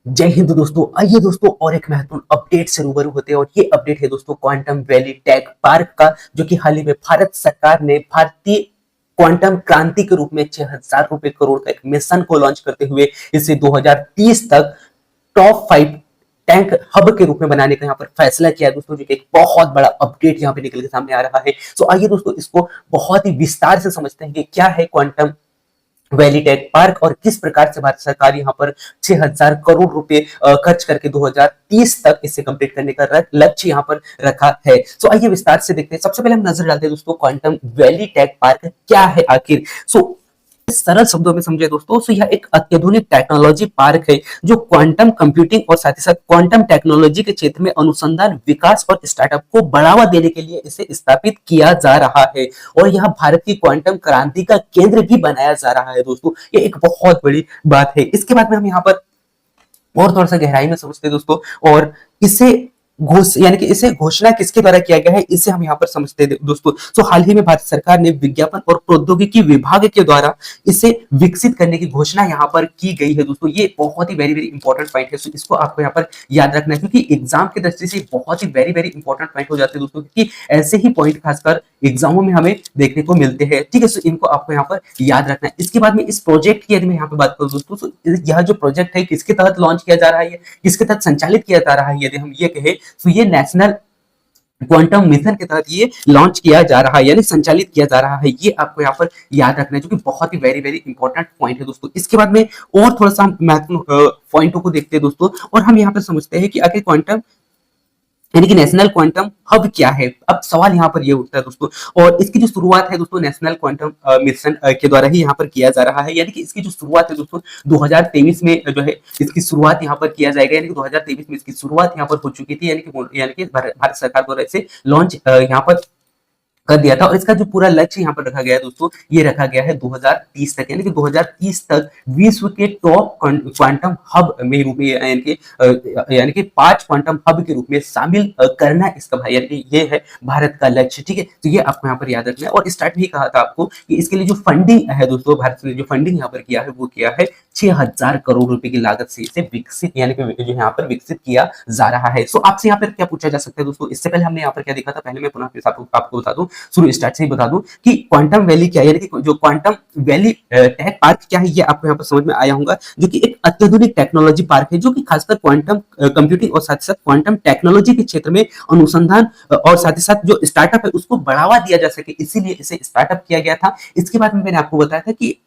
जय हिंद दोस्तों। आइए दोस्तों और एक महत्वपूर्ण अपडेट से रूबरू होते हैं और ये अपडेट है दोस्तों क्वांटम वैली टेक पार्क का, जो कि हाल ही में भारत सरकार ने भारतीय क्वांटम क्रांति के रूप में 6,000 रुपए करोड़ का एक मिशन को लॉन्च करते हुए इसे 2030 तक टॉप 5 टैंक हब के रूप में बनाने का यहाँ पर फैसला किया दोस्तों, जो कि एक बहुत बड़ा अपडेट यहाँ पे निकल के सामने आ रहा है। तो आइए दोस्तों इसको बहुत ही विस्तार से समझते हैं कि क्या है क्वांटम वैली टेक पार्क और किस प्रकार से भारत सरकार यहाँ पर 6,000 करोड़ रुपए खर्च करके 2030 तक इसे कंप्लीट करने का लक्ष्य यहाँ पर रखा है। सो आइए विस्तार से देखते हैं। सबसे पहले हम नजर डालते हैं दोस्तों क्वांटम वैली टेक पार्क क्या है आखिर। सो सरल शब्दों में समझे दोस्तों, तो यह एक अत्याधुनिक टेक्नोलॉजी पार्क है जो क्वांटम कंप्यूटिंग और साथ ही साथ क्वांटम टेक्नोलॉजी के क्षेत्र में अनुसंधान, विकास और स्टार्टअप को बढ़ावा देने के लिए इसे स्थापित किया जा रहा है और यह भारत की क्वांटम क्रांति का केंद्र भी बनाया जा रहा है दोस्तों। ये एक बहुत बड़ी बात है। इसके बाद में हम यहाँ पर और थोड़ा सा गहराई में समझते हैं दोस्तों, और इसे यानी कि इसे घोषणा किसके द्वारा किया गया है इसे हम यहाँ पर समझते हैं दोस्तों। तो हाल ही में भारत सरकार ने विज्ञापन और प्रौद्योगिकी विभाग के द्वारा इसे विकसित करने की घोषणा यहाँ पर की गई है दोस्तों। ये बहुत ही वेरी वेरी इंपॉर्टेंट पॉइंट है, तो इसको आपको यहाँ पर याद रखना है, क्योंकि एग्जाम की दृष्टि से बहुत ही वेरी वेरी इंपॉर्टेंट पॉइंट हो जाते हैं दोस्तों, क्योंकि ऐसे ही पॉइंट खासकर एग्जामों में हमें देखने को मिलते हैं। ठीक है, सो इनको आपको यहाँ पर याद रखना है। इसके बाद में इस प्रोजेक्ट की यदि मैं यहाँ पे बात करूँ दोस्तों, तो यह जो प्रोजेक्ट है किसके तहत लॉन्च किया जा रहा है, किसके तहत संचालित किया जा रहा है, यदि हम ये कहें तो ये नेशनल क्वांटम मिशन के तहत ये लॉन्च किया जा रहा है, यानी संचालित किया जा रहा है। ये आपको यहाँ पर याद रखना है, जो कि बहुत ही वेरी वेरी इंपॉर्टेंट पॉइंट है दोस्तों। इसके बाद में और थोड़ा सा महत्वपूर्ण पॉइंटों को देखते हैं दोस्तों, और हम यहाँ पर समझते हैं कि आखिर क्वांटम यानी कि नेशनल क्वांटम हब क्या है। अब सवाल यहाँ पर ये उठता है दोस्तों, और इसकी जो शुरुआत है दोस्तों नेशनल क्वांटम मिशन के द्वारा ही यहाँ पर किया जा रहा है। यानी कि इसकी जो शुरुआत है दोस्तों 2023 में जो है इसकी शुरुआत यहाँ पर किया जाएगा, यानी कि 2023 में इसकी शुरुआत यहाँ पर हो चुकी थी, यानी कि भारत सरकार द्वारा इसे लॉन्च यहाँ पर कर दिया था। और इसका जो पूरा लक्ष्य यहाँ पर रखा गया है दोस्तों, ये रखा गया है 2030 तक, यानी कि 2030 तक विश्व के टॉप क्वांटम हब में रूप में यानी कि 5 क्वांटम हब के रूप में शामिल करना इसका भाई, यानी कि ये है भारत का लक्ष्य। ठीक है, तो ये आपको यहाँ पर याद रखना है। और स्टार्ट में ही कहा था आपको कि इसके लिए जो फंडिंग है दोस्तों, भारत ने जो फंडिंग यहाँ पर किया है वो किया है 6,000 करोड़ रुपए की लागत से इसे विकसित यानी कि जो यहाँ पर विकसित किया जा रहा है। सो आपसे यहाँ पर क्या पूछा जा सकता है दोस्तों, इससे पहले हमने यहाँ पर क्या देखा था, पहले मैं पुनः आपको बता दूं, शुरू स्टार्ट से ही बता दूं कि क्वांटम वैली क्या है, यानी कि जो क्वांटम वैली टेक पार्क क्या है, ये आपको यहाँ पर समझ में आया होगा, जो कि एक अत्याधुनिक टेक्नोलॉजी पार्क है जो कि खासकर क्वांटम कंप्यूटिंग और साथ ही साथ क्वांटम टेक्नोलॉजी के क्षेत्र में अनुसंधान और साथ ही साथ जो स्टार्टअप है उसको बढ़ावा दिया जा सके, इसीलिए इसे स्टार्टअप किया गया था। इसके बाद में मैंने आपको बताया था कि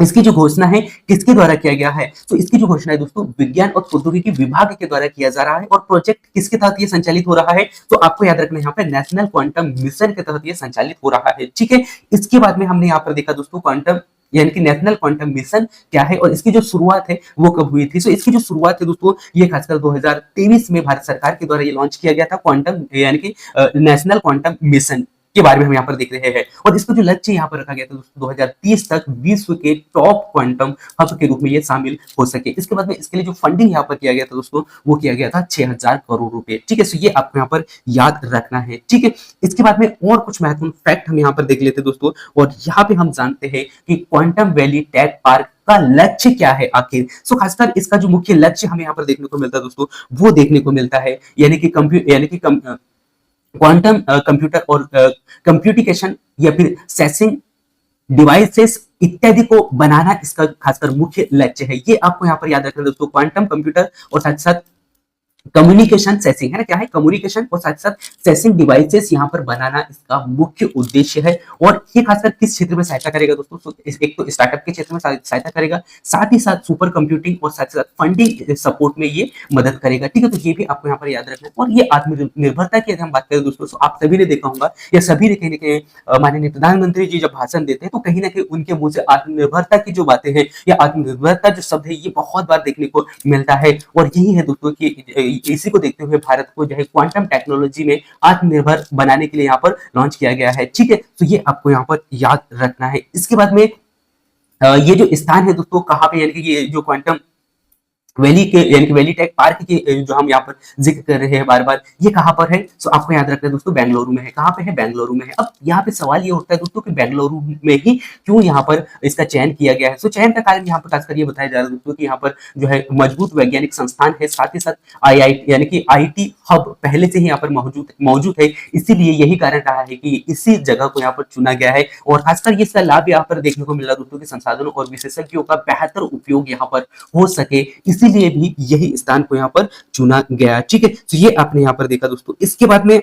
इसकी जो घोषणा है किसके द्वारा किया गया है। तो इसकी जो घोषणा है दोस्तों विज्ञान और प्रौद्योगिकी विभाग के द्वारा किया जा रहा है, और प्रोजेक्ट किसके तहत ये संचालित हो रहा है, तो आपको याद रखना है यहाँ पे नेशनल क्वांटम मिशन के तहत ये संचालित हो रहा है। ठीक है, इसके बाद में हमने यहाँ पर देखा दोस्तों क्वांटम यानी कि नेशनल क्वांटम मिशन क्या है और इसकी जो शुरुआत है वो कब हुई थी। तो इसकी जो शुरुआत है दोस्तों ये खासकर 2023 में भारत सरकार के द्वारा ये लॉन्च किया गया था, क्वांटम यानी कि नेशनल क्वांटम मिशन के बारे में हम यहाँ पर देख रहे हैं। और इसका जो लक्ष्य यहाँ पर रखा गया था दोस्तों 2030 तक विश्व के टॉप क्वांटम हब के रूप में ये शामिल हो सके। इसके बाद में इसके लिए जो फंडिंग यहाँ पर किया गया था दोस्तों वो किया गया था 6,000 करोड़ रुपए। ठीक है, सो ये आपको यहाँ पर याद रखना है। ठीक है, इसके बाद में और कुछ महत्वपूर्ण फैक्ट हम यहाँ पर देख लेते दोस्तों, और यहाँ पे हम जानते हैं कि क्वांटम वैली टेक पार्क का लक्ष्य क्या है आखिर। सो खासकर इसका जो मुख्य लक्ष्य हमें यहाँ पर देखने को मिलता है दोस्तों वो देखने को मिलता है, यानी कि क्वांटम कंप्यूटर और कंप्यूटिकेशन या फिर सेंसिंग डिवाइसेस इत्यादि को बनाना इसका खासकर मुख्य लक्ष्य है। ये आपको यहाँ पर याद रखना है दोस्तों, क्वांटम कंप्यूटर और साथ साथ कम्युनिकेशन सेंसिंग है ना, क्या है कम्युनिकेशन और साथ साथ सेंसिंग डिवाइसेस यहाँ पर बनाना इसका मुख्य उद्देश्य है। और ये खासकर किस क्षेत्र में सहायता करेगा दोस्तों, तो एक तो स्टार्टअप के क्षेत्र में सहायता करेगा, साथ ही साथ सुपर कंप्यूटिंग और साथ ही साथ फंडिंग सपोर्ट में ये मदद करेगा। ठीक है, तो ये भी आपको यहाँ पर याद रखना है। और ये आत्मनिर्भरता की यदि हम बात करें दोस्तों, तो आप सभी ने देखा होगा या सभी ने कहीं ना कहीं माननीय प्रधानमंत्री जी जब भाषण देते हैं तो कहीं ना कहीं उनके मुंह से आत्मनिर्भरता की जो बातें हैं या आत्मनिर्भरता जो शब्द है ये बहुत बार देखने को मिलता है। और यही है दोस्तों की इसी को देखते हुए भारत को जो है क्वांटम टेक्नोलॉजी में आत्मनिर्भर बनाने के लिए यहाँ पर लॉन्च किया गया है। ठीक है, तो ये आपको यहाँ पर याद रखना है। इसके बाद में ये जो स्थान है दोस्तों कहाँ पे, यानी कि ये जो क्वांटम वैली के यानी कि वैली टेक पार्क की जो हम यहाँ पर जिक्र कर रहे हैं बार बार, ये कहाँ पर है? सो आपको याद रखना है दोस्तों, बेंगलुरु में है। कहाँ पे है? बेंगलुरु में है। अब यहाँ पे सवाल ये उठता है दोस्तों कि बेंगलुरु में ही क्यों यहाँ पर इसका चयन किया गया है? सो चयन का कारण यहाँ पर खासकर ये बताया जा रहा है दोस्तों कि यहाँ पर जो है मजबूत वैज्ञानिक संस्थान है, साथ ही साथ आई यानी कि आईटी हब पहले से ही यहाँ पर मौजूद मौजूद है, इसीलिए यही कारण रहा है कि इसी जगह को यहाँ पर चुना गया है। और खासकर इसका लाभ यहाँ पर देखने को मिल रहा है दोस्तों कि संसाधनों और विशेषज्ञों का बेहतर उपयोग यहाँ पर हो सके, इसीलिए भी यही स्थान को यहाँ पर चुना गया। ठीक है, तो ये आपने यहाँ पर देखा दोस्तों। इसके बाद में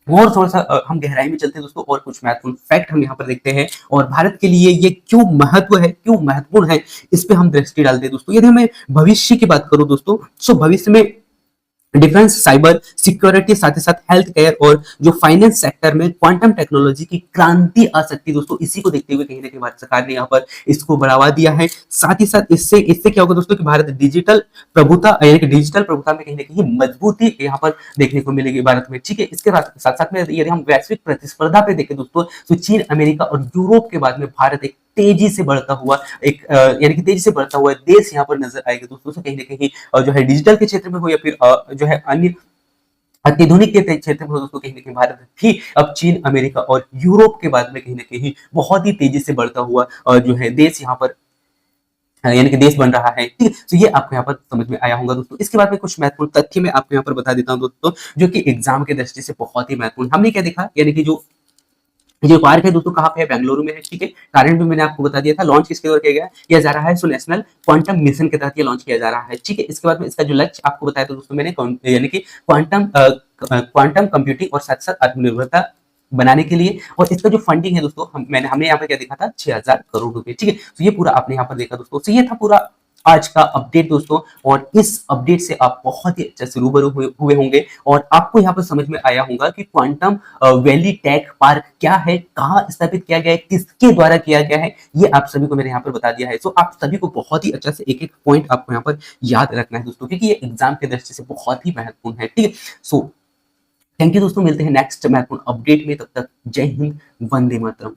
और थोड़ा सा हम गहराई में चलते हैं दोस्तों, और कुछ महत्वपूर्ण फैक्ट हम यहाँ पर देखते हैं, और भारत के लिए ये क्यों महत्व है, क्यों महत्वपूर्ण है, इस पे हम दृष्टि डालते हैं दोस्तों। यदि मैं भविष्य की बात करूं दोस्तों, सो भविष्य में डिफेंस, साइबर सिक्योरिटी, साथ ही साथ हेल्थ केयर और जो फाइनेंस सेक्टर में क्वांटम टेक्नोलॉजी की क्रांति आ सकती है दोस्तों। इसी को देखते हुए कहीं ना कहीं भारत सरकार ने यहाँ पर इसको बढ़ावा दिया है। साथ ही साथ इससे इससे क्या होगा दोस्तों कि भारत डिजिटल प्रभुता यानी कि डिजिटल प्रभुता में कहीं ना कहीं मजबूती यहाँ पर देखने को मिलेगी भारत में। ठीक है, इसके साथ साथ में यदि हम वैश्विक प्रतिस्पर्धा पे देखें दोस्तों, तो चीन, अमेरिका और यूरोप के बाद में भारत एक तेजी से बढ़ता हुआ एक यानी कि तेजी से बढ़ता हुआ देश यहाँ पर नजर आएगा दोस्तों। से कहीं ना कहीं जो है डिजिटल के क्षेत्र में हो या फिर जो है अन्य अत्याधुनिक के क्षेत्र में हो दोस्तों, कहीं ना कहीं भारत भी अब चीन, अमेरिका और यूरोप के बाद में कहीं ना कहीं बहुत ही तेजी से बढ़ता हुआ जो है देश यहाँ पर यानी कि देश बन रहा है। ठीक है, तो ये आपको यहाँ पर समझ में आया होगा दोस्तों। इसके बाद में कुछ महत्वपूर्ण तथ्य मैं आपको यहाँ पर बता देता हूँ दोस्तों, जो कि एग्जाम के दृष्टि से बहुत ही महत्वपूर्ण। हमने क्या देखा, यानी कि जो पार्क है दोस्तों कहाँ पे है? बेंगलुरु में है। ठीक है, कारण भी मैंने आपको बता दिया था। लॉन्च किसके द्वारा किया जा रहा है? सो नेशनल क्वांटम मिशन के तहत ये लॉन्च किया जा रहा है। ठीक है, इसके बाद में इसका जो लक्ष्य आपको बताया था दोस्तों मैंने, यानी कि क्वांटम कंप्यूटिंग और साथ साथ आत्मनिर्भरता बनाने के लिए, और इसका जो फंडिंग है दोस्तों, हमने यहाँ पे क्या देखा था? 6,000 करोड़ रुपए। ठीक है, तो ये पूरा आपने यहाँ पर देखा दोस्तों। तो ये था पूरा आज का अपडेट दोस्तों, और इस अपडेट से आप बहुत ही अच्छे से रूबरू हुए होंगे, और आपको यहाँ पर समझ में आया होगा कि क्वांटम वैली टेक पार्क क्या है, कहाँ स्थापित किया गया है, किसके द्वारा किया गया है, ये आप सभी को मैंने यहाँ पर बता दिया है। तो आप सभी को बहुत ही अच्छा से एक एक पॉइंट आपको यहाँ पर याद रखना है दोस्तों, क्योंकि ये एग्जाम के दृष्टि से बहुत ही महत्वपूर्ण है। ठीक है, सो थैंक यू दोस्तों, मिलते हैं नेक्स्ट महत्वपूर्ण अपडेट में। तब तक जय हिंद, वंदे मातरम।